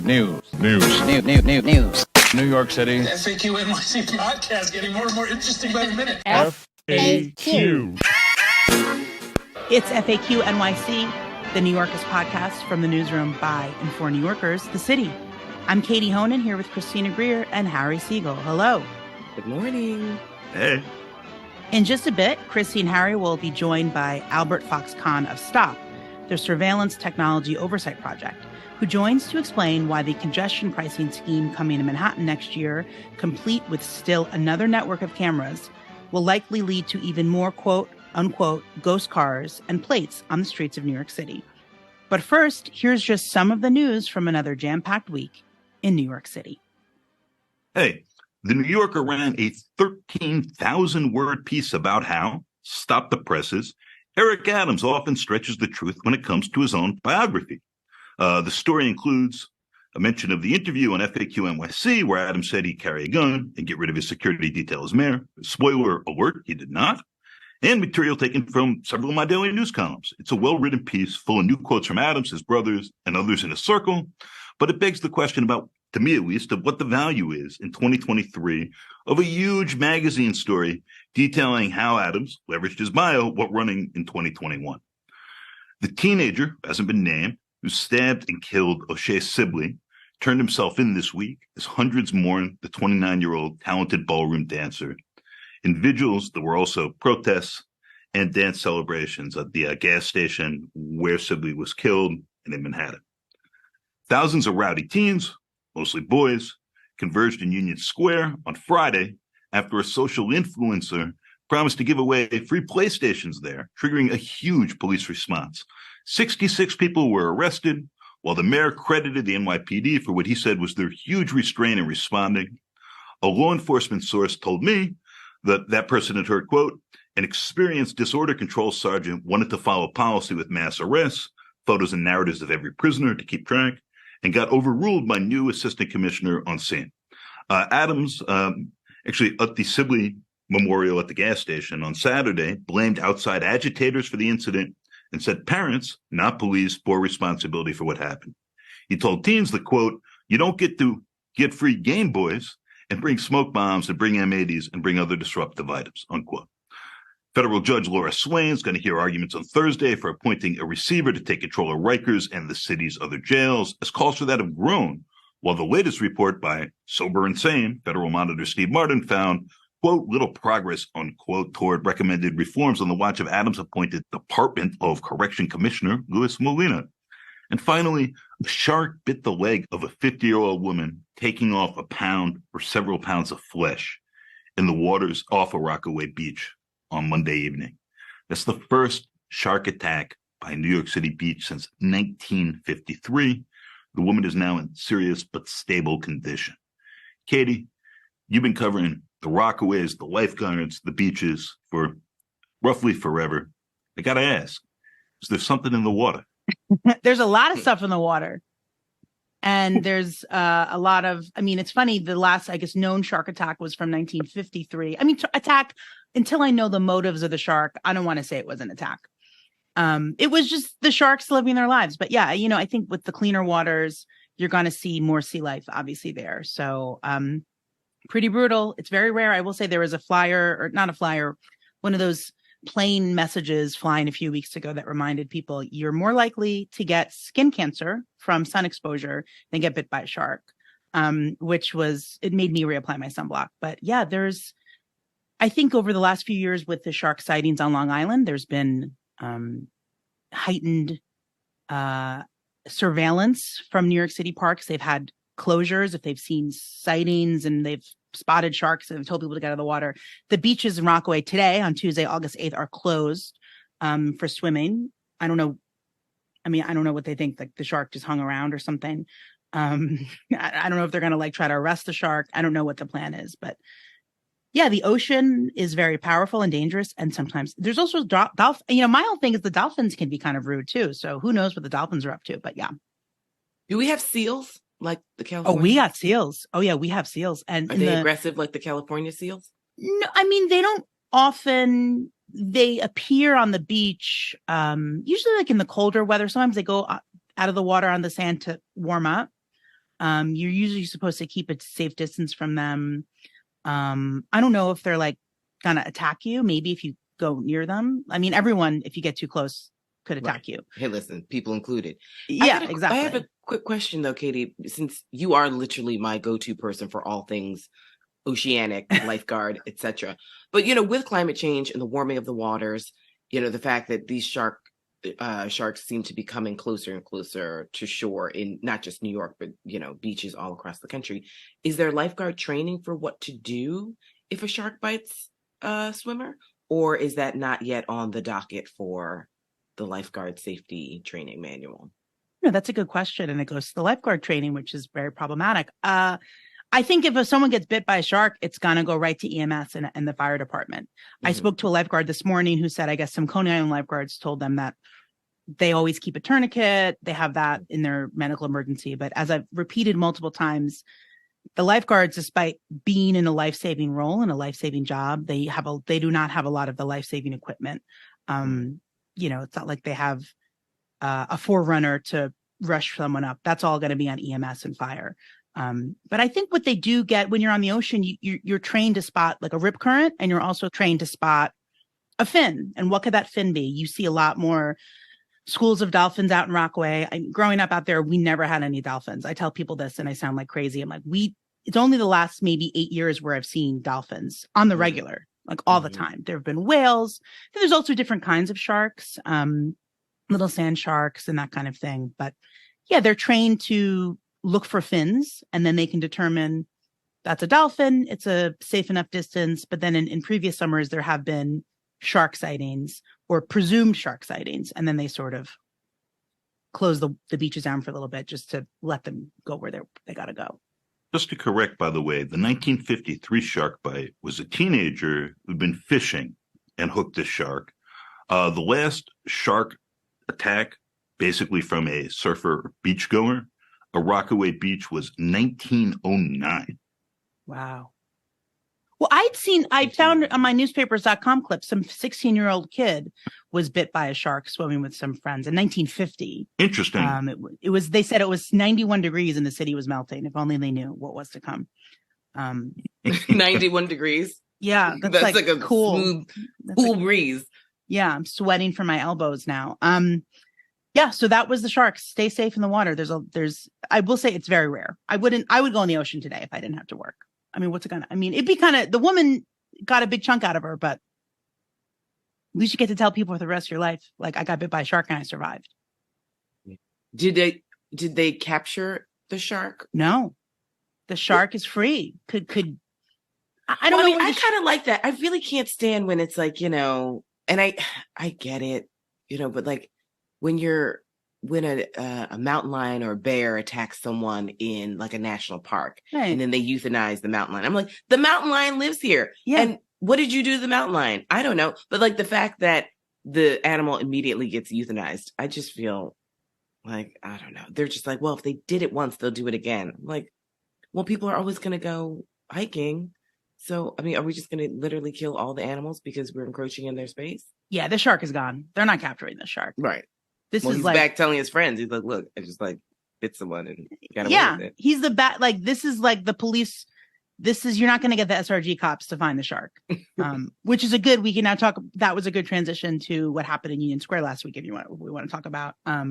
News. New York City. The FAQ NYC podcast getting more and more interesting by the minute. FAQ. It's FAQ NYC, the New Yorkers podcast from the newsroom by and for New Yorkers, the city. I'm Katie Honan here with Christina Greer and Harry Siegel. Hello. Good morning. Hey. In just a bit, Christy and Harry will be joined by Albert Fox Cahn of STOP, their surveillance technology oversight project, who joins to explain why the congestion pricing scheme coming to Manhattan next year, complete with still another network of cameras, will likely lead to even more quote-unquote ghost cars and plates on the streets of New York City. But first, here's just some of the news from another jam-packed week in New York City. Hey, the New Yorker ran a 13,000-word piece about how, stop the presses, Eric Adams often stretches the truth when it comes to his own biography. The story includes a mention of the interview on FAQ NYC where Adams said he'd carry a gun and get rid of his security detail as mayor. Spoiler alert, he did not. And material taken from several of my daily news columns. It's a well-written piece full of new quotes from Adams, his brothers, and others in his circle. But it begs the question about, to me at least, of what the value is in 2023 of a huge magazine story detailing how Adams leveraged his bio while running in 2021. The teenager, who hasn't been named, who stabbed and killed O'Shea Sibley, turned himself in this week as hundreds mourn the 29-year-old talented ballroom dancer. In vigils, there were also protests and dance celebrations at the gas station where Sibley was killed and in Manhattan. Thousands of rowdy teens, mostly boys, converged in Union Square on Friday after a social influencer promised to give away free PlayStations there, triggering a huge police response. 66 people were arrested, while the mayor credited the NYPD for what he said was their huge restraint in responding. A law enforcement source told me that person had heard, quote, an experienced disorder control sergeant wanted to follow policy with mass arrests, photos and narratives of every prisoner to keep track, and got overruled by new assistant commissioner on scene. Adams, actually at the Sibley memorial at the gas station on Saturday, blamed outside agitators for the incident and said parents, not police, bore responsibility for what happened. He told teens that, quote, you don't get to get free Game Boys and bring smoke bombs and bring M80s and bring other disruptive items, unquote. Federal Judge Laura Swain is going to hear arguments on Thursday for appointing a receiver to take control of Rikers and the city's other jails, as calls for that have grown, while the latest report by Sober and Sane, federal monitor Steve Martin, found, quote, little progress, unquote, toward recommended reforms on the watch of Adams-appointed Department of Correction Commissioner Louis Molina. And finally, a shark bit the leg of a 50-year-old woman, taking off a pound or several pounds of flesh in the waters off of Rockaway Beach on Monday evening. That's the first shark attack by New York City beach since 1953. The woman is now in serious but stable condition. Katie, you've been covering the Rockaways, the lifeguards, the beaches for roughly forever. I got to ask, is there something in the water? There's a lot of stuff in the water. And there's a lot of, it's funny, the last, known shark attack was from 1953. Attack, until I know the motives of the shark, I don't want to say it was an attack. It was just the sharks living their lives. But yeah, I think with the cleaner waters, you're going to see more sea life, obviously, there. So pretty brutal. It's very rare. I will say there was a flyer, or not a flyer, one of those plain messages flying a few weeks ago that reminded people you're more likely to get skin cancer from sun exposure than get bit by a shark, it made me reapply my sunblock. But yeah, I think over the last few years with the shark sightings on Long Island, there's been heightened surveillance from New York City parks. They've had closures if they've seen sightings and they've spotted sharks and have told people to get out of the water. The beaches in Rockaway today, on Tuesday, August 8th, are closed for swimming. I don't know what they think, like the shark just hung around or something. I don't know if they're going to try to arrest the shark. I don't know what the plan is, but yeah, the ocean is very powerful and dangerous. And sometimes there's also dolphins. My whole thing is the dolphins can be kind of rude too. So who knows what the dolphins are up to, but yeah. Do we have seals like the California? Oh, we got seals. Oh yeah, we have seals. And are they aggressive like the California seals? No, they don't often. They appear on the beach, usually in the colder weather. Sometimes they go out of the water on the sand to warm up. You're usually supposed to keep a safe distance from them. I don't know if they're like gonna attack you. Maybe if you go near them. I mean, everyone, if you get too close, could attack you. Hey, listen, people included. Yeah, I exactly. have a quick question though, Katie, since you are literally my go-to person for all things oceanic, lifeguard, etc. But with climate change and the warming of the waters, the fact that these sharks seem to be coming closer and closer to shore in not just New York, but beaches all across the country. Is there lifeguard training for what to do if a shark bites a swimmer, or is that not yet on the docket for the lifeguard safety training manual? No, that's a good question, and it goes to the lifeguard training, which is very problematic. I think if someone gets bit by a shark, it's going to go right to EMS and the fire department. Mm-hmm. I spoke to a lifeguard this morning who said, I guess some Coney Island lifeguards told them that they always keep a tourniquet. They have that in their medical emergency. But as I've repeated multiple times, the lifeguards, despite being in a life-saving role and a life-saving job, they do not have a lot of the life-saving equipment. It's not like they have a forerunner to rush someone up. That's all going to be on EMS and fire. But I think what they do get when you're on the ocean, you're trained to spot like a rip current, and you're also trained to spot a fin. And what could that fin be? You see a lot more schools of dolphins out in Rockaway. Growing up out there, we never had any dolphins. I tell people this and I sound like crazy. I'm like, it's only the last maybe 8 years where I've seen dolphins on the regular, like all the time. There have been whales. There's also different kinds of sharks, little sand sharks and that kind of thing. But yeah, they're trained to look for fins, and then they can determine that's a dolphin. It's a safe enough distance. But then in previous summers, there have been shark sightings or presumed shark sightings. And then they sort of close the beaches down for a little bit just to let them go where they got to go. Just to correct, by the way, the 1953 shark bite was a teenager who'd been fishing and hooked a shark. The last shark attack, basically from a surfer beachgoer, a Rockaway Beach, was 1909. Wow. Well, I found on my newspapers.com clip, some 16-year-old kid was bit by a shark swimming with some friends in 1950. Interesting. They said it was 91 degrees and the city was melting. If only they knew what was to come. 91 degrees. Yeah. That's like a cool breeze. Yeah. I'm sweating from my elbows now. Yeah, so that was the sharks. Stay safe in the water. I will say it's very rare. I would go in the ocean today if I didn't have to work. I mean, it'd be the woman got a big chunk out of her, but at least you get to tell people for the rest of your life, like, I got bit by a shark and I survived. Did they capture the shark? No, the shark is free. I don't know. I kind of like that. I really can't stand when it's like, and I get it, but like, when a mountain lion or a bear attacks someone in like a national park, right, and then they euthanize the mountain lion, I'm like, the mountain lion lives here. Yeah. And what did you do to the mountain lion? I don't know. But like the fact that the animal immediately gets euthanized, I just feel like, I don't know. They're just like, well, if they did it once, they'll do it again. I'm like, well, people are always going to go hiking. So, I mean, are we just going to literally kill all the animals because we're encroaching in their space? Yeah, the shark is gone. They're not capturing the shark. Right. He's back telling his friends. He's like, look, I just like bit someone and got away with it. He's the this is like the police. You're not going to get the SRG cops to find the shark, which is we can now talk. That was a good transition to what happened in Union Square last week. If we want to talk about a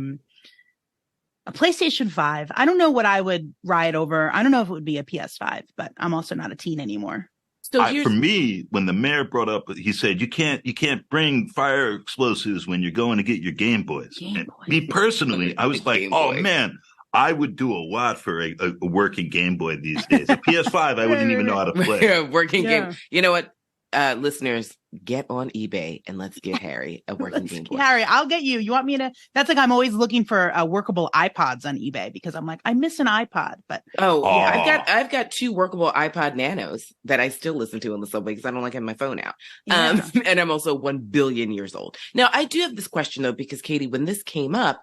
PlayStation 5. I don't know what I would riot over. I don't know if it would be a PS5, but I'm also not a teen anymore. So for me, when the mayor brought up, he said, you can't bring fire explosives when you're going to get your Game Boys. Me personally, I was like, oh man, I would do a lot for a working Game Boy these days. A PS5, I wouldn't even know how to play. Working game. You know what? Listeners, get on eBay and let's get Harry a working Game Boy. Harry, I'll get you. You want me to? That's like I'm always looking for workable iPods on eBay because I'm like, I miss an iPod. But yeah, I've got 2 workable iPod Nanos that I still listen to on the subway because I don't like having my phone out. Yeah. And I'm also 1 billion years old. Now I do have this question though, because Katie, when this came up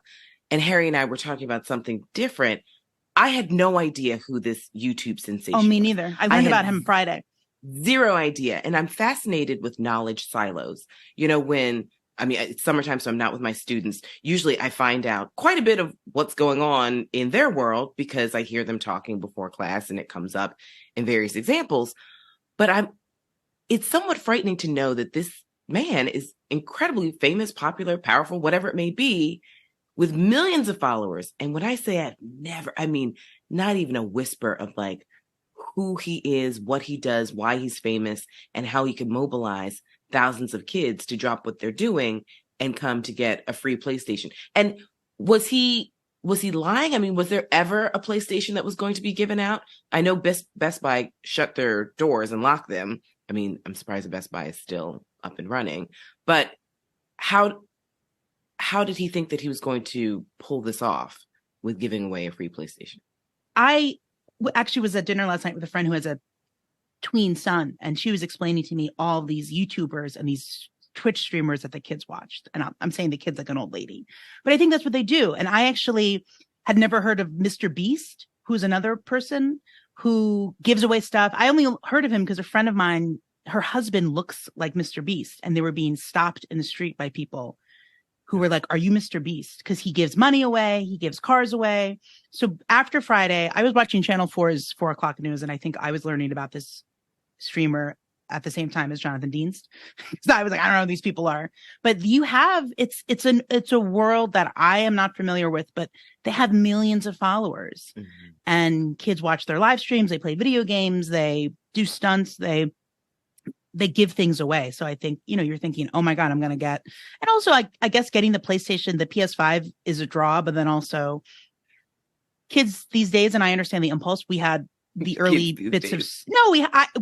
and Harry and I were talking about something different, I had no idea who this YouTube sensation. Oh, me neither. I learned about him Friday. Zero idea. And I'm fascinated with knowledge silos. When I mean, it's summertime, so I'm not with my students. Usually I find out quite a bit of what's going on in their world because I hear them talking before class and it comes up in various examples. But it's somewhat frightening to know that this man is incredibly famous, popular, powerful, whatever it may be, with millions of followers. And when I say not even a whisper of like who he is, what he does, why he's famous, and how he could mobilize thousands of kids to drop what they're doing and come to get a free PlayStation. And was he lying? I mean, was there ever a PlayStation that was going to be given out? I know Best Buy shut their doors and locked them. I mean, I'm surprised that Best Buy is still up and running. But how did he think that he was going to pull this off with giving away a free PlayStation? I actually was at dinner last night with a friend who has a tween son, and she was explaining to me all these YouTubers and these Twitch streamers that the kids watched. And I'm saying the kids like an old lady, but I think that's what they do. And I actually had never heard of Mr. Beast, who's another person who gives away stuff. I only heard of him because a friend of mine, her husband looks like Mr. Beast, and they were being stopped in the street by people who were like, "Are you Mr. Beast?" Because he gives money away, he gives cars away. So after Friday, I was watching Channel 4's 4 o'clock news, and I think I was learning about this streamer at the same time as Jonathan Dienst. So I was like, I don't know who these people are. But you have it's a world that I am not familiar with, but they have millions of followers. Mm-hmm. And kids watch their live streams, they play video games, they do stunts, they give things away. So I think, you're thinking, oh my God, I'm going to get, and also I guess getting the PlayStation, the PS5 is a draw, but then also kids these days, and I understand the impulse, we had the early bits of,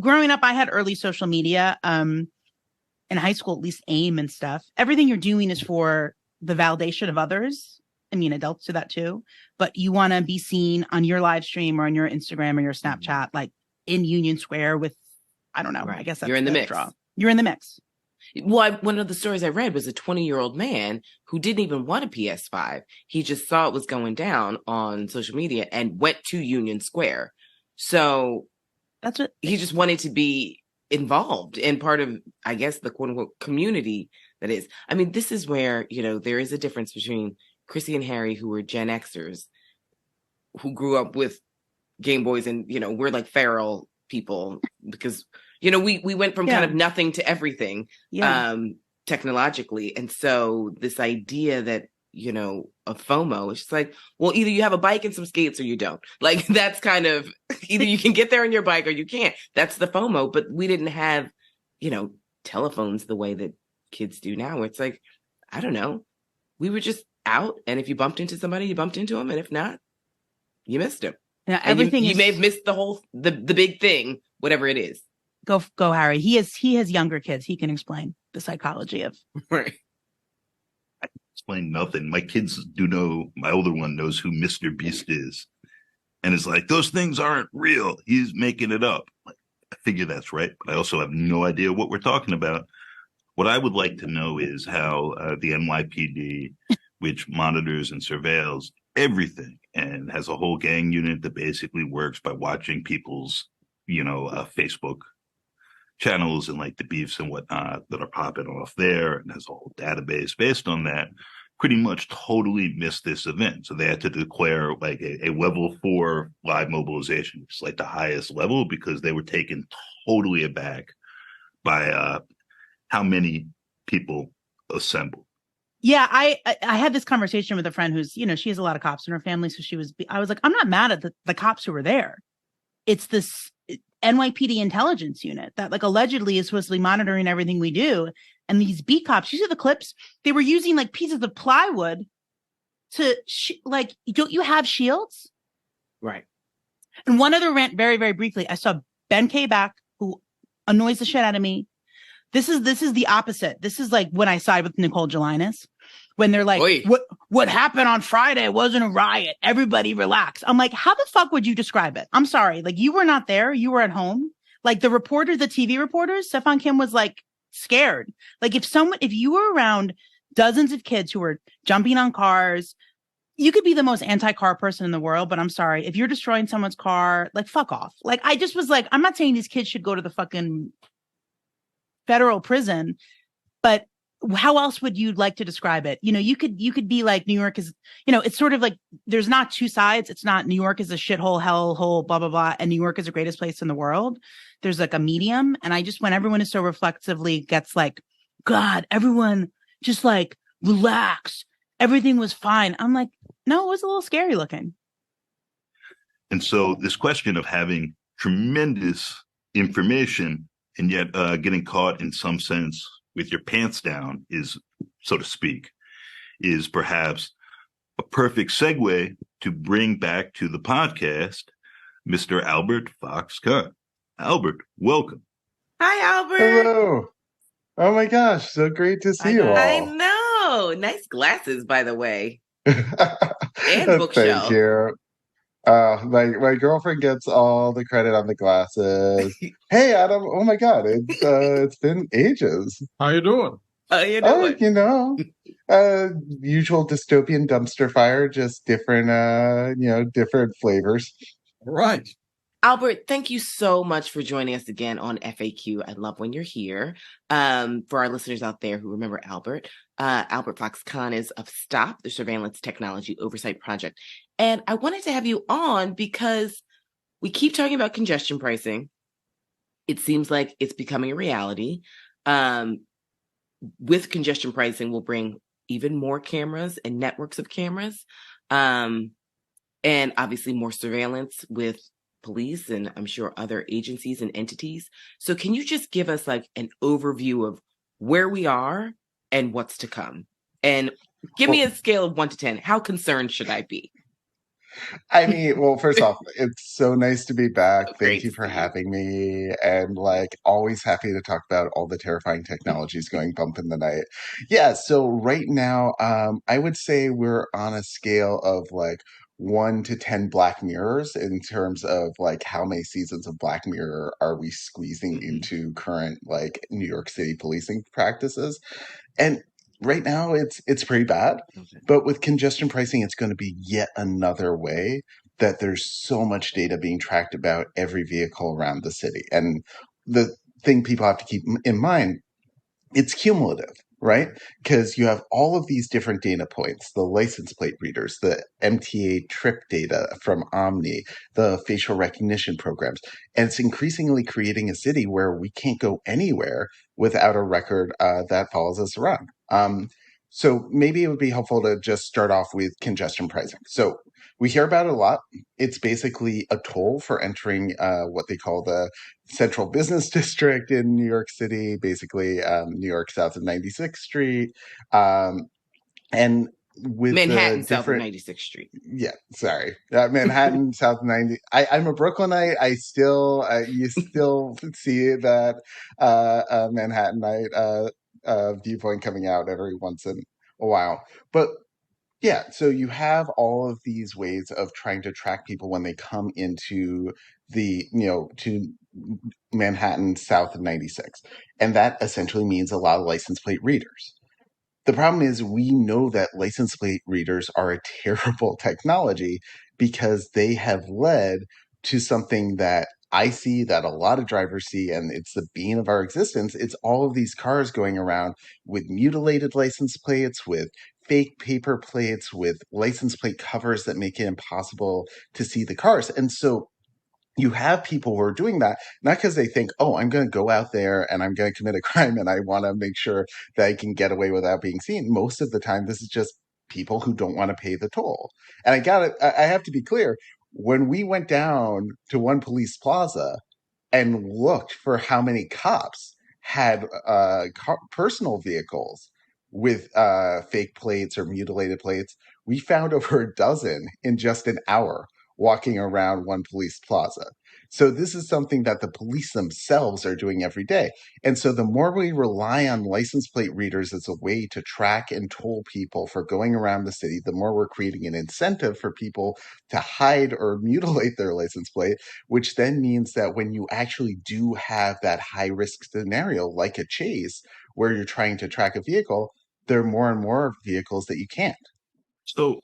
growing up, I had early social media, in high school, at least AIM and stuff. Everything you're doing is for the validation of others. I mean, adults do that too, but you want to be seen on your live stream or on your Instagram or your Snapchat, like in Union Square with, I don't know. Right. I guess that's you're in the mix. Draw. You're in the mix. Well, one of the stories I read was a 20-year-old man who didn't even want a PS5. He just saw it was going down on social media and went to Union Square. So that's what he just wanted to be involved in part of, I guess, the quote unquote community that is. I mean, this is where, there is a difference between Chrissy and Harry, who were Gen Xers, who grew up with Game Boys, and, we're like feral people because, we went from kind of nothing to everything technologically. And so this idea that, of FOMO, it's just like, well, either you have a bike and some skates or you don't. Like, that's kind of, either you can get there on your bike or you can't. That's the FOMO. But we didn't have, telephones the way that kids do now. It's like, I don't know. We were just out, and if you bumped into somebody, you bumped into them. And if not, you missed them. Yeah, everything you may have missed the big thing, whatever it is. Go, Harry. He has younger kids. He can explain the psychology of. Right. I explain nothing. My kids do know. My older one knows who Mr. Beast is, and it's like, those things aren't real. He's making it up. Like, I figure that's right, but I also have no idea what we're talking about. What I would like to know is how the NYPD, which monitors and surveils everything and has a whole gang unit that basically works by watching people's, Facebook channels and like the beefs and whatnot that are popping off there, and has a whole database based on that, pretty much totally missed this event. So they had to declare like a level 4 live mobilization, which is like the highest level, because they were taken totally aback by how many people assembled. Yeah, I had this conversation with a friend who's, she has a lot of cops in her family. So I was like, I'm not mad at the cops who were there. It's this NYPD intelligence unit that like allegedly is supposed to be monitoring everything we do. And these beat cops, you see the clips, they were using like pieces of plywood to don't you have shields? Right. And one other rant, very, very briefly, I saw Ben K back, who annoys the shit out of me. This is the opposite. This is like when I side with Nicole Gelinas, when they're like, Oy. what happened on Friday wasn't a riot. Everybody relax. I'm like, how the fuck would you describe it? I'm sorry. Like, you were not there. You were at home. Like the TV reporters, Stefan Kim was like scared. Like if you were around dozens of kids who were jumping on cars, you could be the most anti-car person in the world, but I'm sorry. If you're destroying someone's car, like, fuck off. Like, I just was like, I'm not saying these kids should go to the fucking federal prison, but how else would you like to describe it? You could be like, New York is, it's sort of like there's not two sides. It's not New York is a shithole, hellhole, blah, blah, blah. And New York is the greatest place in the world. There's like a medium. And I just, when everyone is so reflexively gets like, God, everyone just like relax. Everything was fine. I'm like, no, it was a little scary looking. And so this question of having tremendous information and yet getting caught in some sense with your pants down is, so to speak, is perhaps a perfect segue to bring back to the podcast Mr. Albert Fox Cahn. Albert, welcome. Hi, Albert. Hello. Oh my gosh, so great to see you all. I know. Nice glasses, by the way. And bookshelf. Thank you. My girlfriend gets all the credit on the glasses. Hey, Adam. Oh my God, it's been ages. How you doing? Usual dystopian dumpster fire, just different, different flavors. Right. Albert, thank you so much for joining us again on FAQ. I love when you're here. For our listeners out there who remember Albert, Albert Fox Cahn is of STOP, the Surveillance Technology Oversight Project. And I wanted to have you on because we keep talking about congestion pricing. It seems like it's becoming a reality. With congestion pricing, we'll bring even more cameras and networks of cameras. And obviously more surveillance with police and I'm sure other agencies and entities. So can you just give us like an overview of where we are and what's to come? And give me a scale of 1 to 10. How concerned should I be? I mean, well, first off, it's so nice to be back. Great Thank you to for see you. having me. And like always happy to talk about all the terrifying technologies going bump in the night. Yeah, so right now, I would say we're on a scale of like 1 to 10 Black Mirrors in terms of like how many seasons of Black Mirror are we squeezing into current like New York City policing practices. And right now it's pretty bad. Okay. But with congestion pricing, it's going to be yet another way that there's so much data being tracked about every vehicle around the city. And the thing people have to keep in mind, it's cumulative, right? Because you have all of these different data points, the license plate readers, the MTA trip data from Omni, the facial recognition programs. And it's increasingly creating a city where we can't go anywhere without a record that follows us around. So maybe it would be helpful to just start off with congestion pricing. So we hear about it a lot. It's basically a toll for entering what they call the Central Business District in New York City, basically New York south of 96th Street. And with Manhattan south of 96th Street. Yeah, sorry. Manhattan south of 90. I'm a Brooklynite. You still see that Manhattanite viewpoint coming out every once in a while. But yeah, so you have all of these ways of trying to track people when they come into to Manhattan south of 96. And that essentially means a lot of license plate readers. The problem is we know that license plate readers are a terrible technology because they have led to something that I see, that a lot of drivers see, and it's the bane of our existence. It's all of these cars going around with mutilated license plates, with fake paper plates, with license plate covers that make it impossible to see the cars. And so you have people who are doing that, not because they think, oh, I'm going to go out there and I'm going to commit a crime and I want to make sure that I can get away without being seen. Most of the time, this is just people who don't want to pay the toll. And I have to be clear, when we went down to One Police Plaza and looked for how many cops had personal vehicles with fake plates or mutilated plates, we found over a dozen in just an hour walking around One Police Plaza. So this is something that the police themselves are doing every day. And so the more we rely on license plate readers as a way to track and toll people for going around the city, the more we're creating an incentive for people to hide or mutilate their license plate, which then means that when you actually do have that high risk scenario, like a chase, where you're trying to track a vehicle, there are more and more vehicles that you can't. So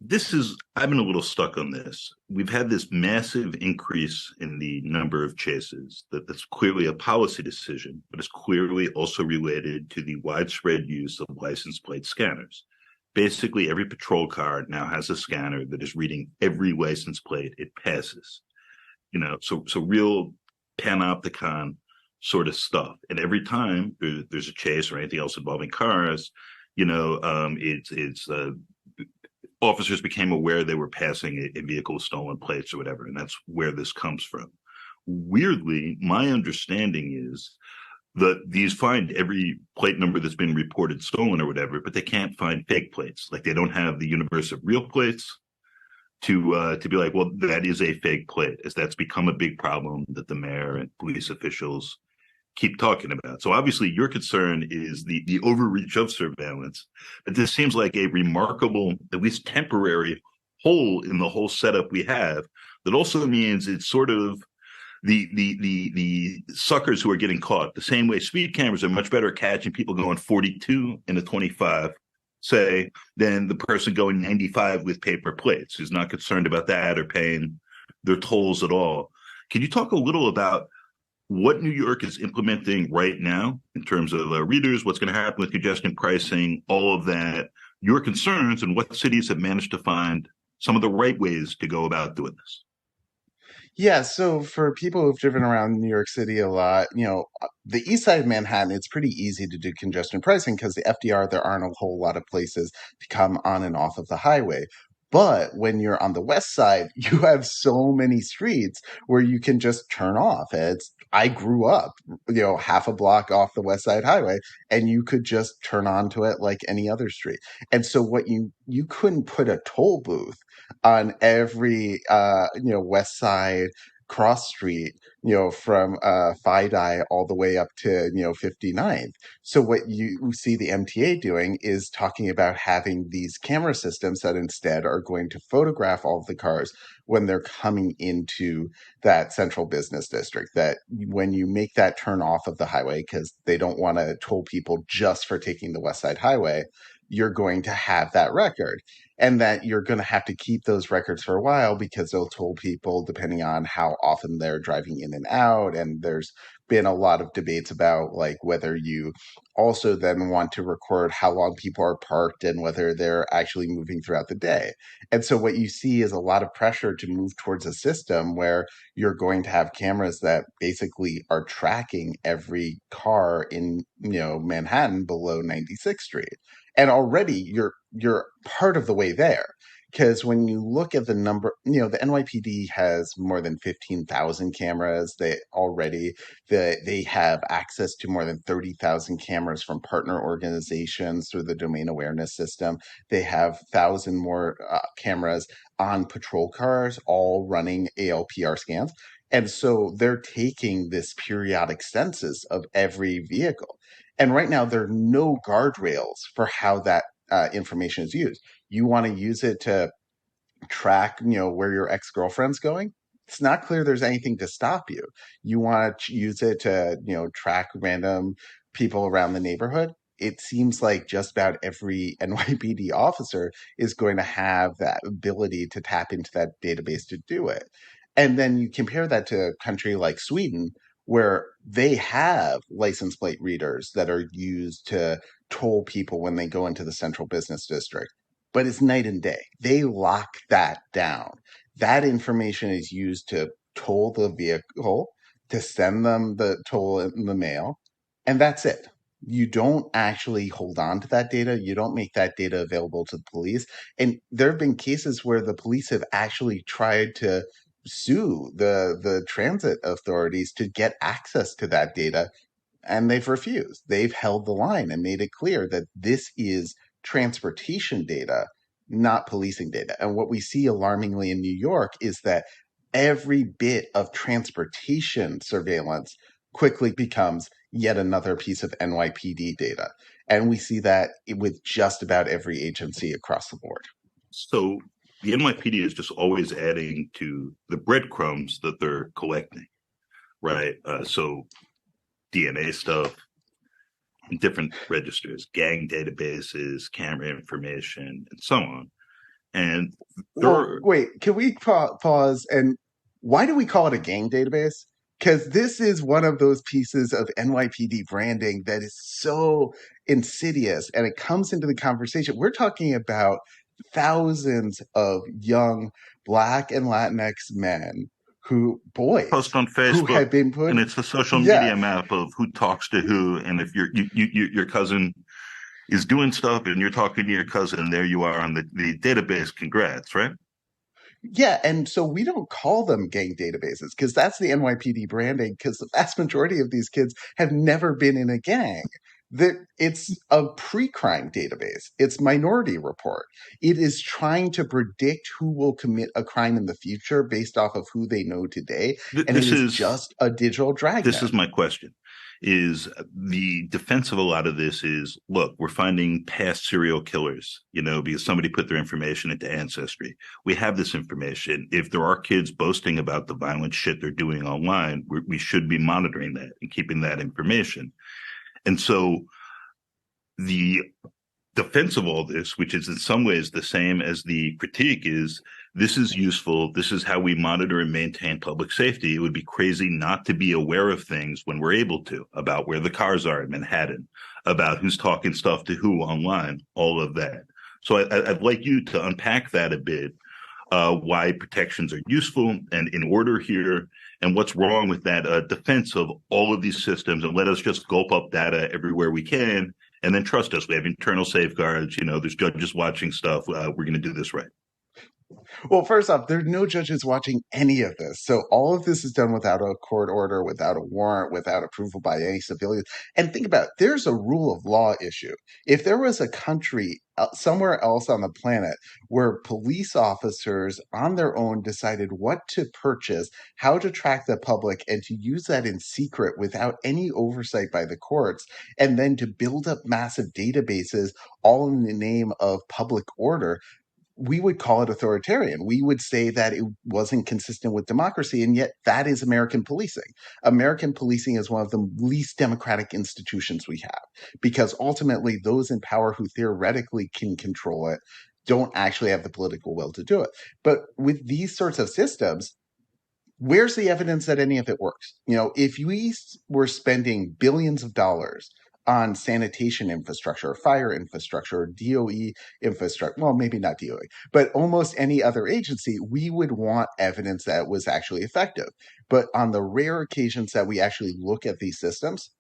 I've been a little stuck on this. We've had this massive increase in the number of chases that's clearly a policy decision, but it's clearly also related to the widespread use of license plate scanners. Basically, every patrol car now has a scanner that is reading every license plate it passes. So real panopticon sort of stuff. And every time there's a chase or anything else involving cars, it's officers became aware they were passing a vehicle with stolen plates or whatever, and that's where this comes from. Weirdly, my understanding is that these find every plate number that's been reported stolen or whatever, but they can't find fake plates. Like they don't have the universe of real plates to be like, well, that is a fake plate, as that's become a big problem that the mayor and police officials keep talking about. So obviously your concern is the overreach of surveillance, but this seems like a remarkable, at least temporary, hole in the whole setup we have. That also means it's sort of the suckers who are getting caught. The same way speed cameras are much better at catching people going 42 in a 25, say, than the person going 95 with paper plates, who's not concerned about that or paying their tolls at all. Can you talk a little about what New York is implementing right now in terms of readers, what's going to happen with congestion pricing, all of that, your concerns, and what cities have managed to find some of the right ways to go about doing this? Yeah, so for people who've driven around New York City a lot, the east side of Manhattan, it's pretty easy to do congestion pricing because the FDR, there aren't a whole lot of places to come on and off of the highway. But when you're on the west side, you have so many streets where you can just turn off. I grew up, half a block off the West Side Highway, and you could just turn onto it like any other street. And so what you couldn't put a toll booth on every west side cross street, from FIDI all the way up to 59th. So what you see the MTA doing is talking about having these camera systems that instead are going to photograph all of the cars when they're coming into that central business district. That when you make that turn off of the highway, because they don't want to toll people just for taking the West Side Highway, you're going to have that record, and that you're going to have to keep those records for a while because they'll toll people depending on how often they're driving in and out. And there's been a lot of debates about like whether you also then want to record how long people are parked and whether they're actually moving throughout the day. And so what you see is a lot of pressure to move towards a system where you're going to have cameras that basically are tracking every car in Manhattan below 96th Street. And already you're part of the way there, because when you look at the number, the NYPD has more than 15,000 cameras. They have access to more than 30,000 cameras from partner organizations through the domain awareness system. They have 1,000 more cameras on patrol cars, all running ALPR scans. And so they're taking this periodic census of every vehicle. And right now, there are no guardrails for how that information is used. You want to use it to track, where your ex-girlfriend's going. It's not clear there's anything to stop you. You want to use it to, track random people around the neighborhood. It seems like just about every NYPD officer is going to have that ability to tap into that database to do it. And then you compare that to a country like Sweden, where they have license plate readers that are used to toll people when they go into the central business district. But it's night and day. They lock that down. That information is used to toll the vehicle, to send them the toll in the mail, and that's it. You don't actually hold on to that data. You don't make that data available to the police. And there have been cases where the police have actually tried to sue the transit authorities to get access to that data, and they've refused. They've held the line and made it clear that this is transportation data, not policing data. And what we see alarmingly in New York is that every bit of transportation surveillance quickly becomes yet another piece of NYPD data. And we see that with just about every agency across the board. So the NYPD is just always adding to the breadcrumbs that they're collecting, right? So DNA stuff, different registers, gang databases, camera information, and so on. And Well, wait, can we pause? And why do we call it a gang database? Because this is one of those pieces of NYPD branding that is so insidious and it comes into the conversation. We're talking about thousands of young Black and Latinx men post boys, on who Facebook, have been put, and it's the social yeah, media map of who talks to who, and if your cousin is doing stuff and you're talking to your cousin, there you are on the database. Congrats, right? yeah, and so we don't call them gang databases because that's the NYPD branding. Because the vast majority of these kids have never been in a gang. That it's a pre-crime database. It's Minority Report. It is trying to predict who will commit a crime in the future based off of who they know today, and it This is is just a digital this dragnet. is my question. Is the defense of a lot of this is, look, we're finding past serial killers, because somebody put their information into Ancestry. We have this information. If there are kids boasting about the violent shit they're doing online, we should be monitoring that and keeping that information. And so the defense of all this, which is in some ways the same as the critique, is this is useful. This is how we monitor and maintain public safety. It would be crazy not to be aware of things when we're able to, about where the cars are in Manhattan, about who's talking stuff to who online, all of that. So I'd like you to unpack that a bit, why protections are useful and in order here, and what's wrong with that defense of all of these systems, and let us just gulp up data everywhere we can. And then trust us. We have internal safeguards. There's judges watching stuff. We're going to do this right. Well, first off, there are no judges watching any of this. So all of this is done without a court order, without a warrant, without approval by any civilian. And think about it, there's a rule of law issue. If there was a country somewhere else on the planet where police officers on their own decided what to purchase, how to track the public, and to use that in secret without any oversight by the courts, and then to build up massive databases all in the name of public order, we would call it authoritarian. We would say that it wasn't consistent with democracy, and yet that is American policing. American policing is one of the least democratic institutions we have because ultimately those in power who theoretically can control it don't actually have the political will to do it. But with these sorts of systems, where's the evidence that any of it works? If we were spending billions of dollars on sanitation infrastructure, fire infrastructure, DOE infrastructure, well, maybe not DOE, but almost any other agency, we would want evidence that was actually effective. But on the rare occasions that we actually look at these systems,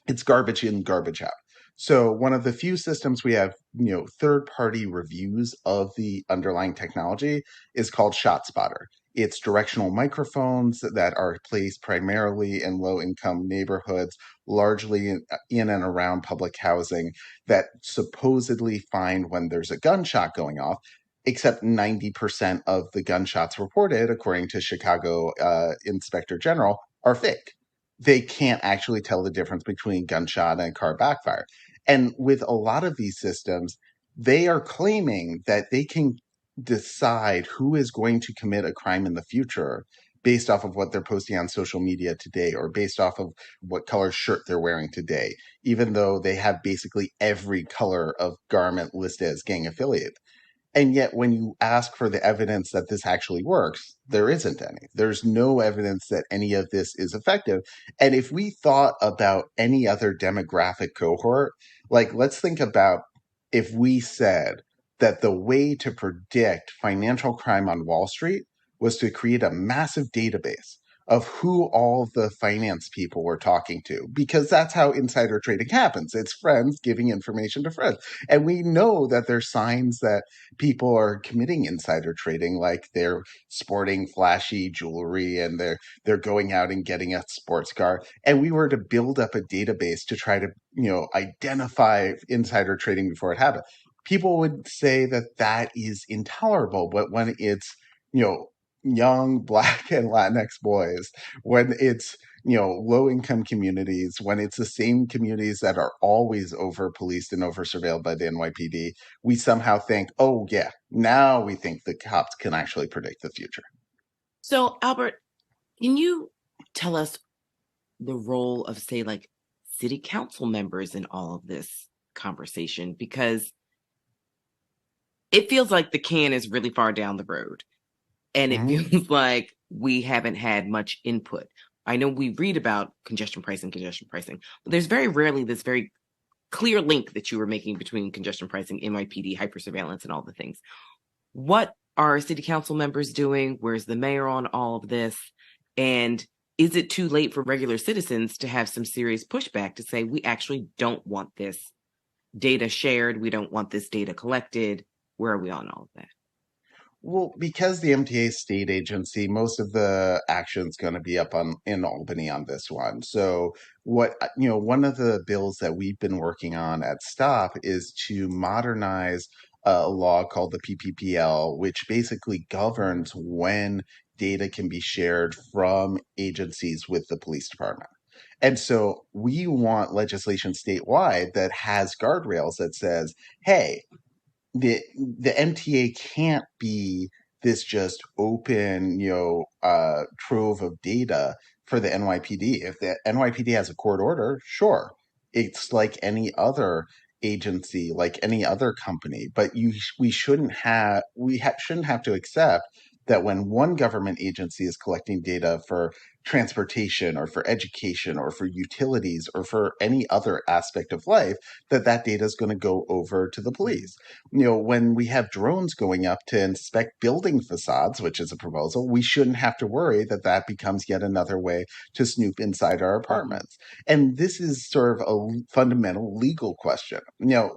it's garbage in, garbage out. So one of the few systems we have, third-party reviews of the underlying technology is called ShotSpotter. It's directional microphones that are placed primarily in low-income neighborhoods, largely in and around public housing, that supposedly find when there's a gunshot going off, except 90% of the gunshots reported, according to Chicago Inspector General, are fake. They can't actually tell the difference between gunshot and car backfire. And with a lot of these systems, they are claiming that they can decide who is going to commit a crime in the future based off of what they're posting on social media today or based off of what color shirt they're wearing today, even though they have basically every color of garment listed as gang affiliated. And yet, when you ask for the evidence that this actually works, there isn't any. There's no evidence that any of this is effective. And if we thought about any other demographic cohort, like let's think about if we said that the way to predict financial crime on Wall Street was to create a massive database of who all the finance people were talking to, because that's how insider trading happens. It's friends giving information to friends. And we know that there's signs that people are committing insider trading, like they're sporting flashy jewelry and they're going out and getting a sports car. And we were to build up a database to try to, identify insider trading before it happened. People would say that that is intolerable, but when it's, young Black and Latinx boys, when it's low income communities, when it's the same communities that are always over policed and over surveilled by the NYPD, we somehow think, oh yeah, now we think the cops can actually predict the future. So Albert, can you tell us the role of, say, like city council members in all of this conversation? Because it feels like the can is really far down the road. And it feels like we haven't had much input. I know we read about congestion pricing, but there's very rarely this very clear link that you were making between congestion pricing, NYPD, hypersurveillance, and all the things. What are city council members doing? Where's the mayor on all of this? And is it too late for regular citizens to have some serious pushback to say, we actually don't want this data shared, we don't want this data collected? Where are we on all of that? Well, because the MTA state agency, most of the action's going to be up in Albany on this one. So one of the bills that we've been working on at Stop is to modernize a law called the PPPL, which basically governs when data can be shared from agencies with the police department. And so we want legislation statewide that has guardrails that says, hey, the MTA can't be this just open, trove of data for the NYPD. If the NYPD has a court order, sure, it's like any other agency, like any other company. But we shouldn't have to accept that when one government agency is collecting data for transportation or for education or for utilities or for any other aspect of life, that data is going to go over to the police. When we have drones going up to inspect building facades, which is a proposal, we shouldn't have to worry that becomes yet another way to snoop inside our apartments. And this is sort of a fundamental legal question.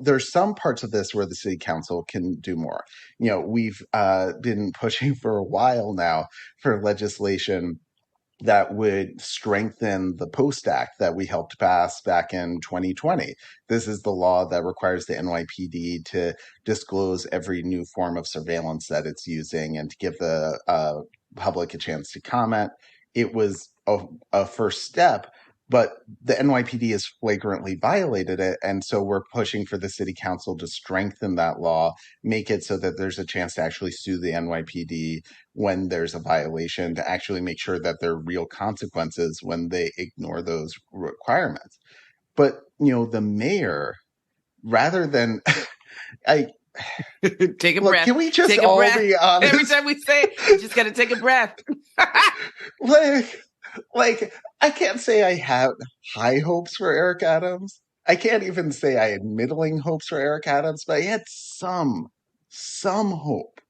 There's some parts of this where the city council can do more. We've been pushing for a while now for legislation that would strengthen the Post Act that we helped pass back in 2020. This is the law that requires the NYPD to disclose every new form of surveillance that it's using and to give the public a chance to comment. It was a first step, but the NYPD has flagrantly violated it. And so we're pushing for the city council to strengthen that law, make it so that there's a chance to actually sue the NYPD when there's a violation, to actually make sure that there are real consequences when they ignore those requirements. But, the mayor, rather than, take a breath. Can we just take a all breath. be honest? Every time we say it, you just got to take a breath. Like, I can't say I have high hopes for Eric Adams. I can't even say I had middling hopes for Eric Adams, but I had some hope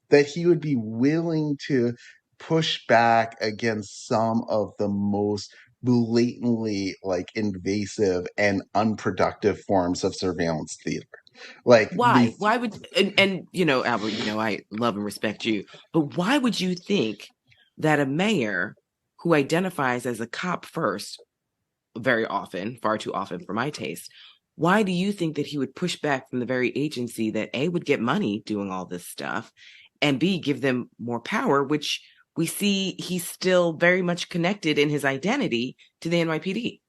that he would be willing to push back against some of the most blatantly invasive and unproductive forms of surveillance theater. Why? Why would and Albert, I love and respect you, but why would you think that a mayor who identifies as a cop first, very often, far too often for my taste, why do you think that he would push back from the very agency that A, would get money doing all this stuff, and B, give them more power, which we see he's still very much connected in his identity to the NYPD?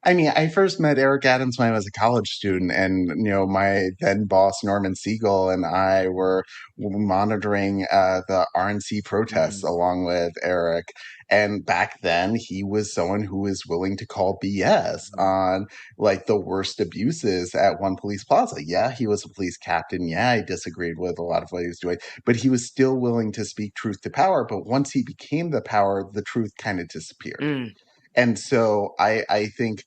I mean, I first met Eric Adams when I was a college student, and my then boss Norman Siegel and I were monitoring the RNC protests along with Eric. And back then, he was someone who was willing to call BS on the worst abuses at One Police Plaza. Yeah, he was a police captain. Yeah, I disagreed with a lot of what he was doing, but he was still willing to speak truth to power. But once he became the power, the truth kind of disappeared. And so I think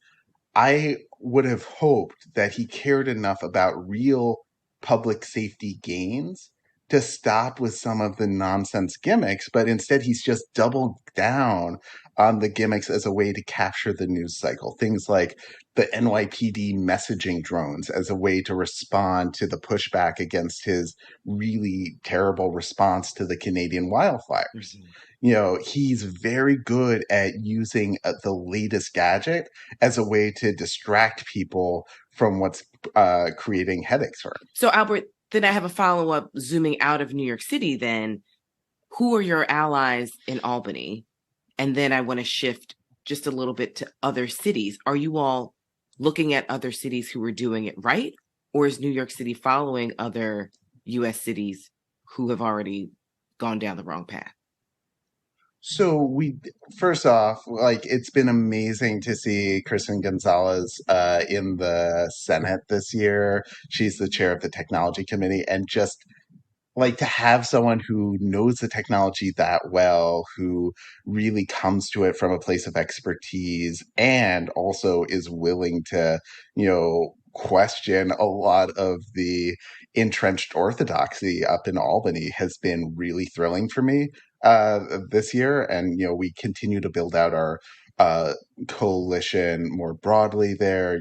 I would have hoped that he cared enough about real public safety gains to stop with some of the nonsense gimmicks, but instead he's just doubled down on the gimmicks as a way to capture the news cycle. Things like the NYPD messaging drones as a way to respond to the pushback against his really terrible response to the Canadian wildfires. He's very good at using the latest gadget as a way to distract people from what's creating headaches for him. So, Albert, then I have a follow-up zooming out of New York City then. Who are your allies in Albany? And then I want to shift just a little bit to other cities. Are you all looking at other cities who are doing it right? Or is New York City following other U.S. cities who have already gone down the wrong path? So first off, like it's been amazing to see Kristen Gonzalez in the Senate this year. She's the chair of the technology committee, and just like to have someone who knows the technology that well, who really comes to it from a place of expertise and also is willing to, question a lot of the entrenched orthodoxy up in Albany has been really thrilling for me this year. And, we continue to build out our uh, coalition more broadly there.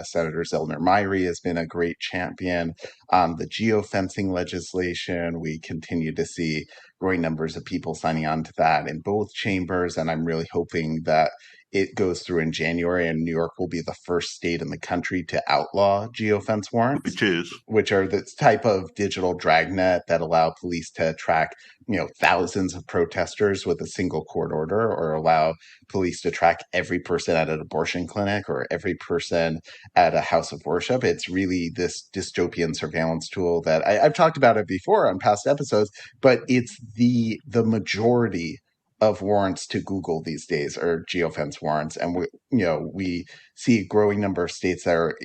Senator Zellner Myrie has been a great champion. The geofencing legislation, we continue to see growing numbers of people signing on to that in both chambers. And I'm really hoping that it goes through in January, and New York will be the first state in the country to outlaw geofence warrants, which are the type of digital dragnet that allow police to track, thousands of protesters with a single court order, or allow police to track every person at an abortion clinic or every person at a house of worship. It's really this dystopian surveillance tool that I've talked about it before on past episodes, but it's the majority of warrants to Google these days are geofence warrants. And we see a growing number of states that are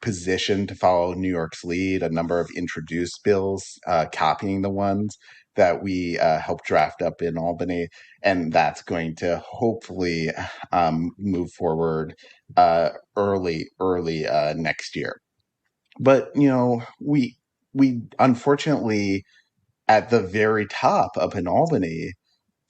positioned to follow New York's lead, a number of introduced bills copying the ones that we helped draft up in Albany. And that's going to hopefully move forward early next year. But, we unfortunately, at the very top up in Albany,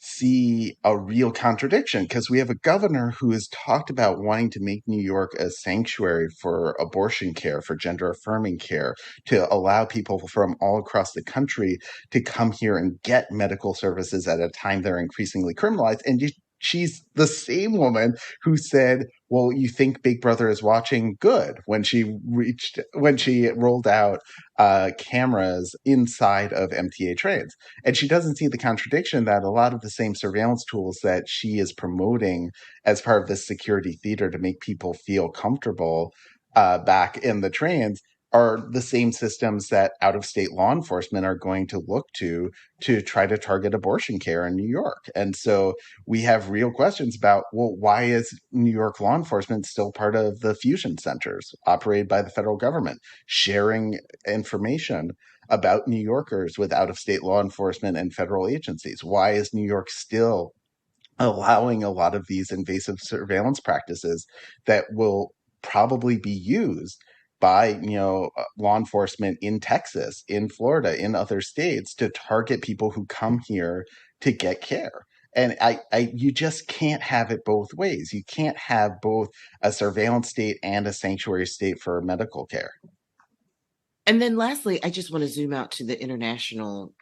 see a real contradiction, because we have a governor who has talked about wanting to make New York a sanctuary for abortion care, for gender affirming care, to allow people from all across the country to come here and get medical services at a time they're increasingly criminalized. And she's the same woman who said, well, you think Big Brother is watching? Good, when she rolled out cameras inside of MTA trains. And she doesn't see the contradiction that a lot of the same surveillance tools that she is promoting as part of this security theater to make people feel comfortable back in the trains are the same systems that out-of-state law enforcement are going to look to try to target abortion care in New York. And so we have real questions about, well, why is New York law enforcement still part of the fusion centers operated by the federal government, sharing information about New Yorkers with out-of-state law enforcement and federal agencies? Why is New York still allowing a lot of these invasive surveillance practices that will probably be used by law enforcement in Texas, in Florida, in other states to target people who come here to get care? And you just can't have it both ways. You can't have both a surveillance state and a sanctuary state for medical care. And then lastly, I just want to zoom out to the international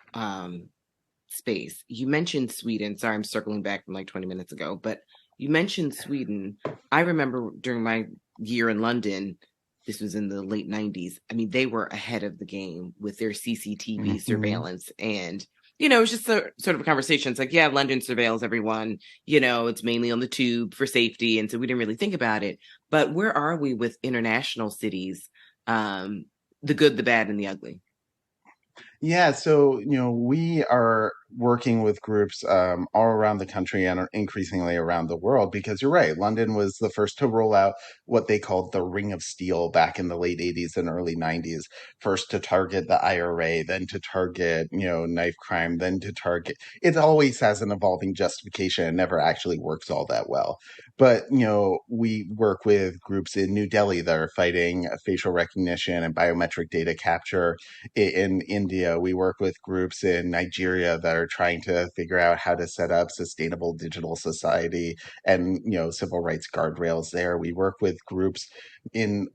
space. You mentioned Sweden. Sorry, I'm circling back from like 20 minutes ago, but you mentioned Sweden. I remember during my year in London, this was in the late 90s. I mean, they were ahead of the game with their CCTV surveillance. And, it's just sort of a conversation. It's like, yeah, London surveils everyone. It's mainly on the tube for safety. And so we didn't really think about it. But where are we with international cities? The good, the bad, and the ugly? Yeah, so we are working with groups all around the country and increasingly around the world, because you're right, London was the first to roll out what they called the Ring of Steel back in the late 80s and early 90s, first to target the IRA, then to target knife crime, then to target. It always has an evolving justification and never actually works all that well. But we work with groups in New Delhi that are fighting facial recognition and biometric data capture. In India, we work with groups in Nigeria that are trying to figure out how to set up sustainable digital society and civil rights guardrails there. We work with groups in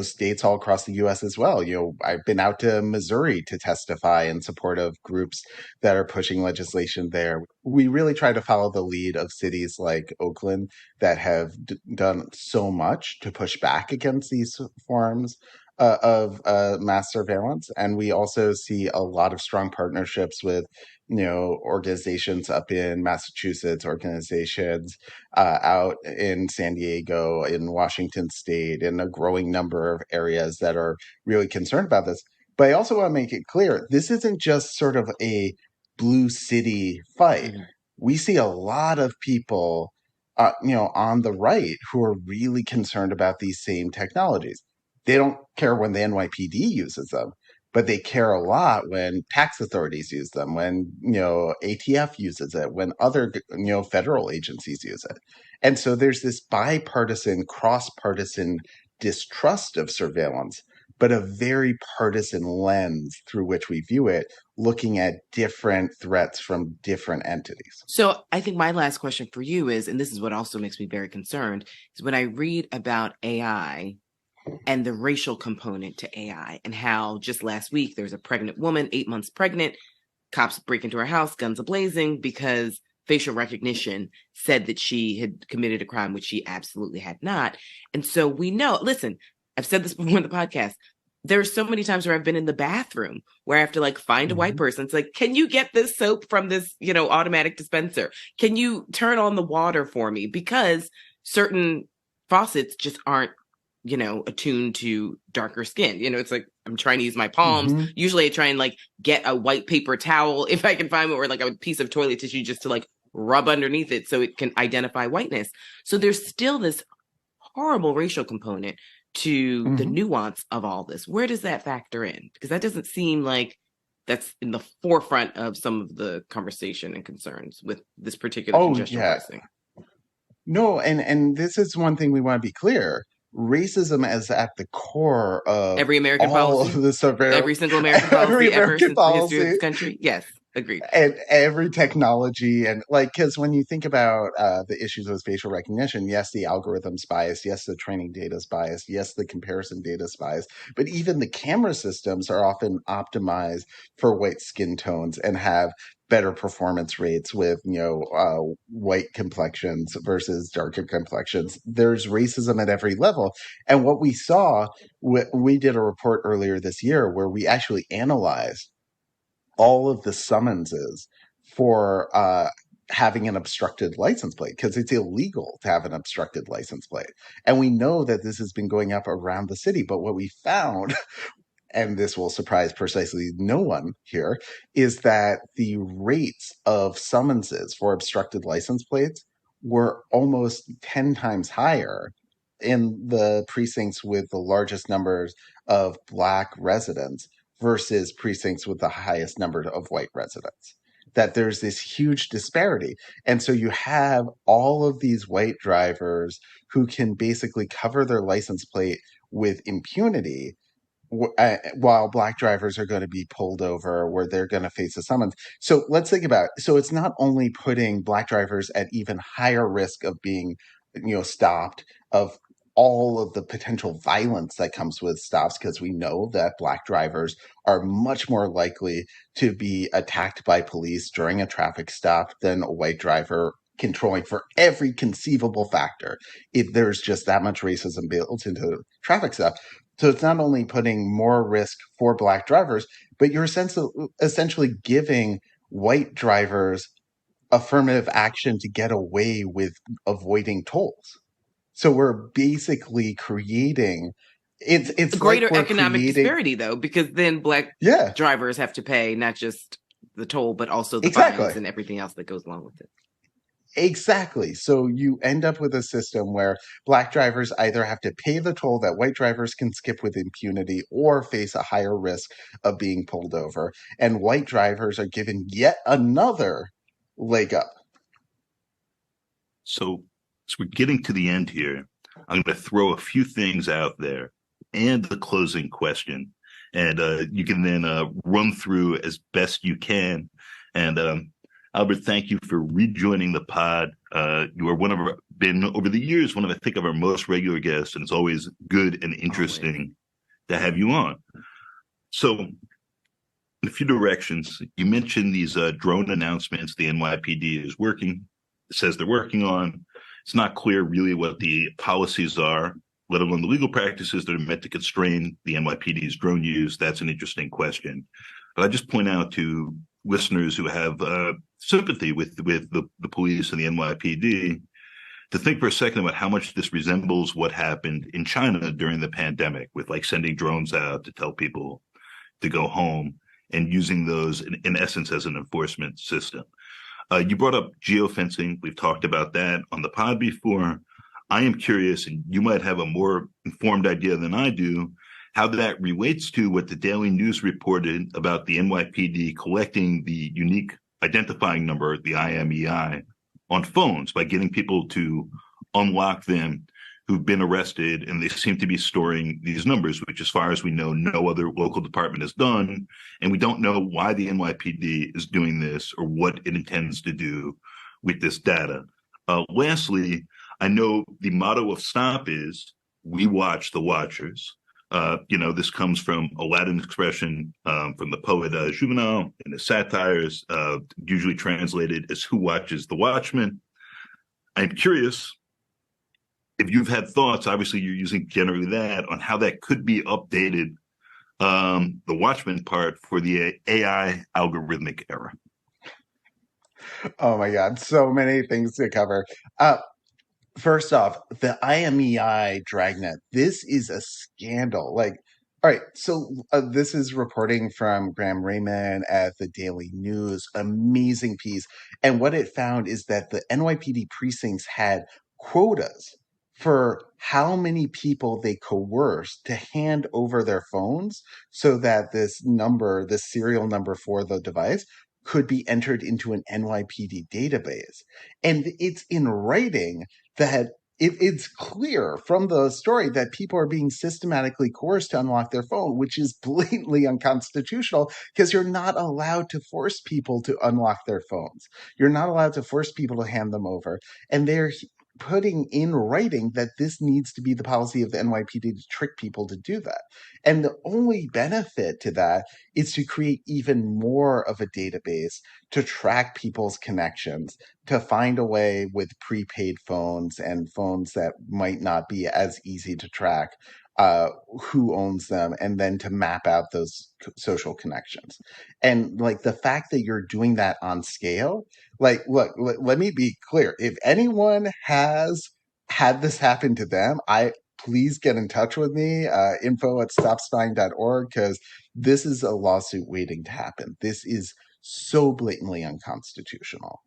states all across the US as well. I've been out to Missouri to testify in support of groups that are pushing legislation there. We really try to follow the lead of cities like Oakland that have done so much to push back against these forms of mass surveillance. And we also see a lot of strong partnerships with organizations up in Massachusetts, organizations out in San Diego, in Washington State, in a growing number of areas that are really concerned about this. But I also want to make it clear, this isn't just sort of a blue city fight. we see a lot of people, on the right who are really concerned about these same technologies. They don't care when the NYPD uses them, but they care a lot when tax authorities use them, when, ATF uses it, when other, federal agencies use it. And so there's this bipartisan, cross-partisan distrust of surveillance, but a very partisan lens through which we view it, looking at different threats from different entities. So I think my last question for you is, and this is what also makes me very concerned, is when I read about AI and the racial component to AI and how just last week there's a pregnant woman, 8 months pregnant, cops break into her house, guns a-blazing, because facial recognition said that she had committed a crime, which she absolutely had not. And so we know, listen, I've said this before in the podcast, there's so many times where I've been in the bathroom where I have to find a white person. It's like, can you get this soap from this, automatic dispenser? Can you turn on the water for me? Because certain faucets just aren't, attuned to darker skin. It's like, I'm trying to use my palms. Mm-hmm. Usually I try and get a white paper towel if I can find one, or a piece of toilet tissue just to rub underneath it so it can identify whiteness. So there's still this horrible racial component to the nuance of all this. Where does that factor in? Because that doesn't seem like that's in the forefront of some of the conversation and concerns with this particular congestion pricing. No, and this is one thing we want to be clear. Racism is at the core of every American all policy, of the surveillance. Every single American policy ever since the history of this country. Yes, agreed. And every technology, and because when you think about the issues with facial recognition, yes, the algorithm's biased, yes, the training data's biased, yes, the comparison data's biased, but even the camera systems are often optimized for white skin tones and have better performance rates with white complexions versus darker complexions. There's racism at every level. And what we saw, we did a report earlier this year where we actually analyzed all of the summonses for having an obstructed license plate, because it's illegal to have an obstructed license plate. And we know that this has been going up around the city. But what we found, and this will surprise precisely no one here, is that the rates of summonses for obstructed license plates were almost 10 times higher in the precincts with the largest numbers of Black residents versus precincts with the highest number of white residents. That there's this huge disparity. And so you have all of these white drivers who can basically cover their license plate with impunity, while Black drivers are going to be pulled over, where they're going to face a summons. So let's think about it. So it's not only putting Black drivers at even higher risk of being, stopped, of all of the potential violence that comes with stops, because we know that Black drivers are much more likely to be attacked by police during a traffic stop than a white driver, controlling for every conceivable factor. If there's just that much racism built into traffic stop. So it's not only putting more risk for Black drivers, but you're essentially giving white drivers affirmative action to get away with avoiding tolls. So we're basically creating it's greater like economic disparity, though, because then Black drivers have to pay not just the toll, but also the fines and everything else that goes along with it. Exactly. So you end up with a system where Black drivers either have to pay the toll that white drivers can skip with impunity or face a higher risk of being pulled over. And white drivers are given yet another leg up. So we're getting to the end here. I'm going to throw a few things out there and the closing question. And you can then run through as best you can. And Albert, thank you for rejoining the pod. You are been over the years one of, I think, of our most regular guests, and it's always good and interesting to have you on. So, in a few directions, you mentioned these drone announcements the NYPD says they're working on. It's not clear really what the policies are, let alone the legal practices that are meant to constrain the NYPD's drone use. That's an interesting question. But I just point out to listeners who have sympathy with the police and the NYPD to think for a second about how much this resembles what happened in China during the pandemic, with sending drones out to tell people to go home and using those in essence as an enforcement system. You brought up geofencing. We've talked about that on the pod before. I am curious, and you might have a more informed idea than I do, how that relates to what the Daily News reported about the NYPD collecting the unique identifying number, the IMEI, on phones by getting people to unlock them who've been arrested, and they seem to be storing these numbers, which, as far as we know, no other local department has done. And we don't know why the NYPD is doing this or what it intends to do with this data. Lastly, I know the motto of STOP is "We watch the watchers." This comes from a Latin expression from the poet Juvenal in his satires, usually translated as "Who watches the watchman?" I'm curious if you've had thoughts. Obviously, you're using generally that on how that could be updated, the watchman part for the AI algorithmic era. Oh my God, so many things to cover. First off, the IMEI Dragnet, this is a scandal. Like, all right, so this is reporting from Graham Raymond at the Daily News, amazing piece. And what it found is that the NYPD precincts had quotas for how many people they coerced to hand over their phones so that this number, the serial number for the device, could be entered into an NYPD database. And it's in writing that it's clear from the story that people are being systematically coerced to unlock their phone, which is blatantly unconstitutional because you're not allowed to force people to unlock their phones. You're not allowed to force people to hand them over. And they're putting in writing that this needs to be the policy of the NYPD to trick people to do that. And the only benefit to that is to create even more of a database to track people's connections, to find a way with prepaid phones and phones that might not be as easy to track who owns them, and then to map out those social connections. And like the fact that you're doing that on scale, like, look, let me be clear. If anyone has had this happen to them, please get in touch with me, info@stopspying.org, because this is a lawsuit waiting to happen. This is so blatantly unconstitutional.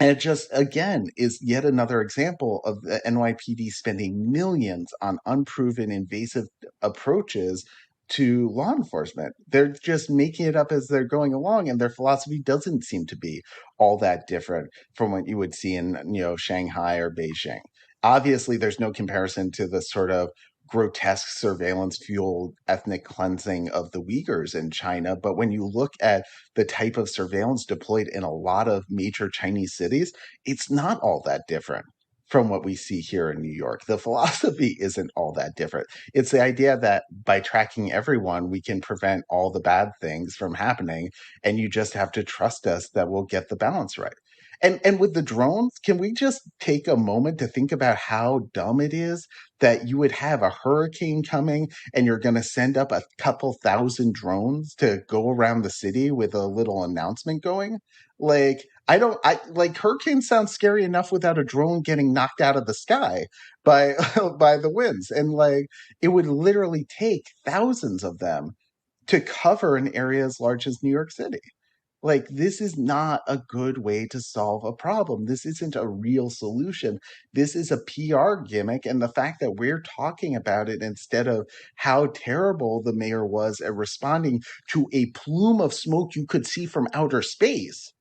And it just, again, is yet another example of the NYPD spending millions on unproven invasive approaches to law enforcement. They're just making it up as they're going along, and their philosophy doesn't seem to be all that different from what you would see in, Shanghai or Beijing. Obviously, there's no comparison to the sort of grotesque surveillance-fueled ethnic cleansing of the Uyghurs in China. But when you look at the type of surveillance deployed in a lot of major Chinese cities, it's not all that different from what we see here in New York. The philosophy isn't all that different. It's the idea that by tracking everyone, we can prevent all the bad things from happening, and you just have to trust us that we'll get the balance right. And with the drones, can we just take a moment to think about how dumb it is that you would have a hurricane coming and you're going to send up a couple thousand drones to go around the city with a little announcement going? Like, like hurricanes sound scary enough without a drone getting knocked out of the sky by by the winds. And like, it would literally take thousands of them to cover an area as large as New York City. Like, this is not a good way to solve a problem. This isn't a real solution. This is a PR gimmick. And the fact that we're talking about it instead of how terrible the mayor was at responding to a plume of smoke you could see from outer space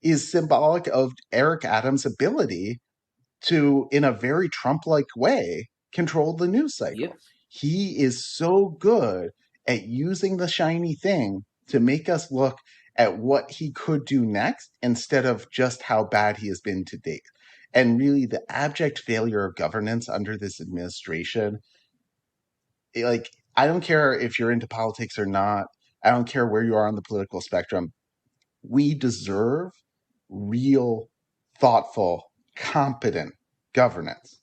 is symbolic of Eric Adams' ability to, in a very Trump-like way, control the news cycle. Yep. He is so good at using the shiny thing to make us look at what he could do next instead of just how bad he has been to date. And really, the abject failure of governance under this administration, like, I don't care if you're into politics or not. I don't care where you are on the political spectrum. We deserve real, thoughtful, competent governance.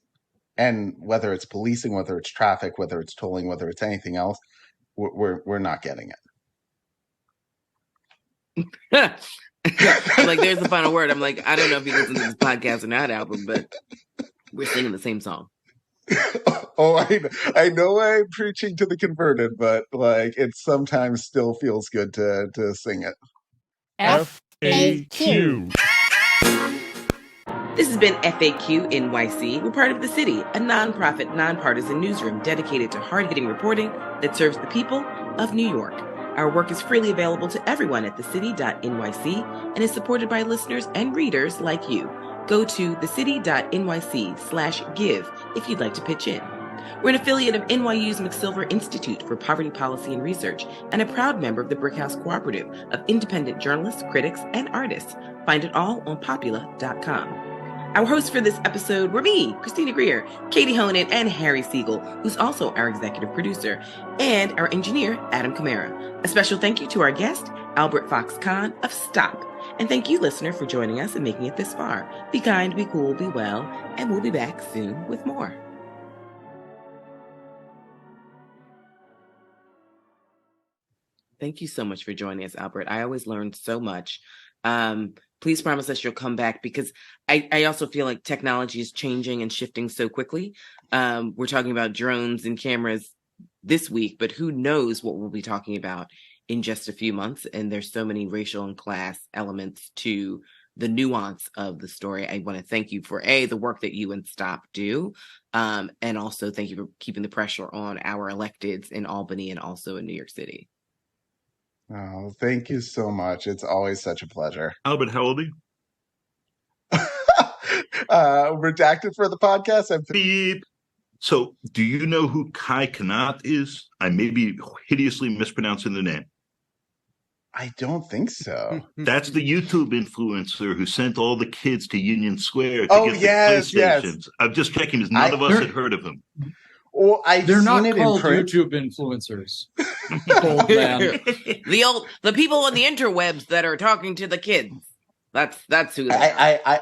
And whether it's policing, whether it's traffic, whether it's tolling, whether it's anything else, we're not getting it. Like, there's the final word. I'm like, I don't know if you listen to this podcast or not, Albert, but we're singing the same song. Oh, I know I'm preaching to the converted, but like, it sometimes still feels good to sing it. F FAQ. This has been FAQ NYC. We're part of The City, a nonprofit, nonpartisan newsroom dedicated to hard-hitting reporting that serves the people of New York. Our work is freely available to everyone at thecity.nyc and is supported by listeners and readers like you. Go to thecity.nyc/give if you'd like to pitch in. We're an affiliate of NYU's McSilver Institute for Poverty Policy and Research and a proud member of the Brickhouse Cooperative of independent journalists, critics, and artists. Find it all on popula.com. Our hosts for this episode were me, Christina Greer, Katie Honan, and Harry Siegel, who's also our executive producer, and our engineer, Adam Camara. A special thank you to our guest, Albert Fox Cahn of Stop. And thank you, listener, for joining us and making it this far. Be kind, be cool, be well, and we'll be back soon with more. Thank you so much for joining us, Albert. I always learned so much. Please promise us you'll come back, because I also feel like technology is changing and shifting so quickly. We're talking about drones and cameras this week, but who knows what we'll be talking about in just a few months. And there's so many racial and class elements to the nuance of the story. I want to thank you for the work that you and Stop do. And also thank you for keeping the pressure on our electeds in Albany and also in New York City. Oh, thank you so much. It's always such a pleasure. Albert, how old are you? Redacted for the podcast. Beep. So, do you know who Kai Kanat is? I may be hideously mispronouncing the name. I don't think so. That's the YouTube influencer who sent all the kids to Union Square to Oh, get yes, the PlayStations. I'm just checking because none of us had heard of him. Well, They're seen not it called in print. YouTube influencers. Old man. the people on the interwebs that are talking to the kids. That's who they are.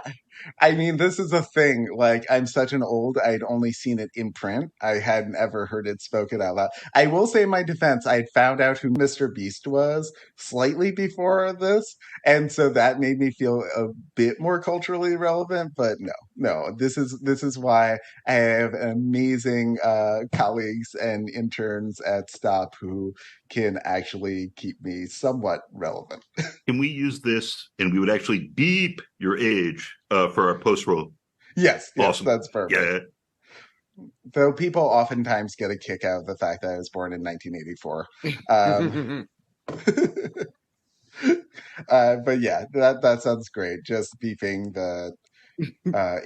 I mean, this is a thing. Like, I'm such an old, I'd only seen it in print. I hadn't ever heard it spoken out loud. I will say in my defense, I had found out who Mr. Beast was slightly before this. And so that made me feel a bit more culturally relevant. But no, this is why I have amazing colleagues and interns at Stop who can actually keep me somewhat relevant. Can we use this and we would actually beep your age for our post roll? Yes, Awesome. That's perfect. Yeah. Though people oftentimes get a kick out of the fact that I was born in 1984. But yeah, that sounds great. Just beeping the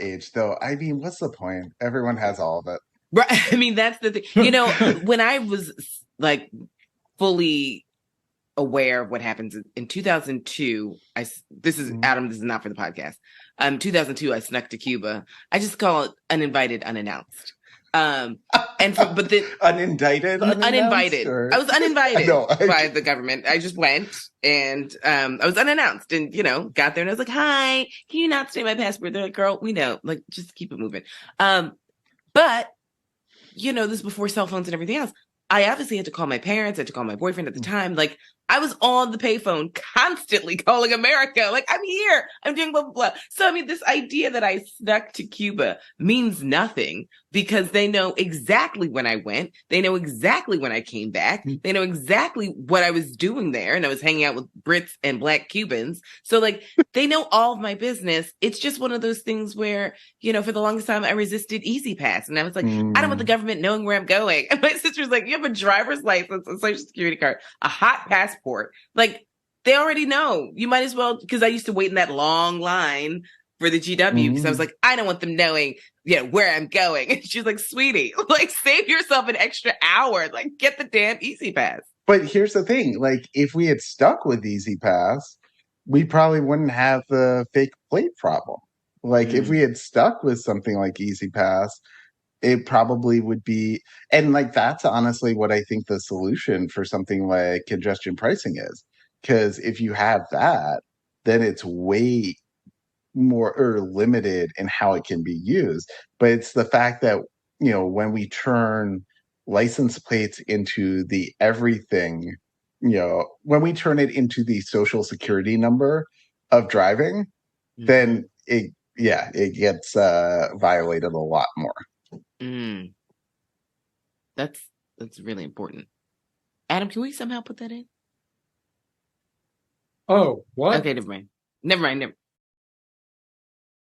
age. Though, I mean, what's the point? Everyone has all of it. Right. I mean, that's the thing. You know, when I was like fully aware of what happens in 2002, this is Adam, this is not for the podcast. 2002, I snuck to Cuba. I just call it uninvited, unannounced. But then Uninvited. I was uninvited No, by the government. I just went and I was unannounced and, got there and I was like, hi, can you not stay my passport? They're like, girl, we know, like, just keep it moving. But this is before cell phones and everything else. I obviously had to call my parents. I had to call my boyfriend at the time. Like, I was on the payphone constantly calling America. Like, I'm here. I'm doing blah, blah, blah. So, I mean, this idea that I snuck to Cuba means nothing because they know exactly when I went. They know exactly when I came back. They know exactly what I was doing there. And I was hanging out with Brits and Black Cubans. So, like, they know all of my business. It's just one of those things where, for the longest time, I resisted Easy Pass. And I was like, I don't want the government knowing where I'm going. And my sister's like, you have a driver's license, a social security card, a hot passport. Like, they already know. You might as well, because I used to wait in that long line for the GW because I was like, I don't want them knowing, where I'm going. And she's like, sweetie, like, save yourself an extra hour. Like, get the damn Easy Pass. But here's the thing. Like, if we had stuck with Easy Pass, we probably wouldn't have the fake plate problem. Like, if we had stuck with something like Easy Pass, it probably would be, and like that's honestly what I think the solution for something like congestion pricing is. Because if you have that, then it's way more or limited in how it can be used. But it's the fact that, when we turn license plates into the everything, when we turn it into the social security number of driving, then it gets violated a lot more. That's really important. Adam, can we somehow put that in? Oh, what? Okay, never mind. Never mind.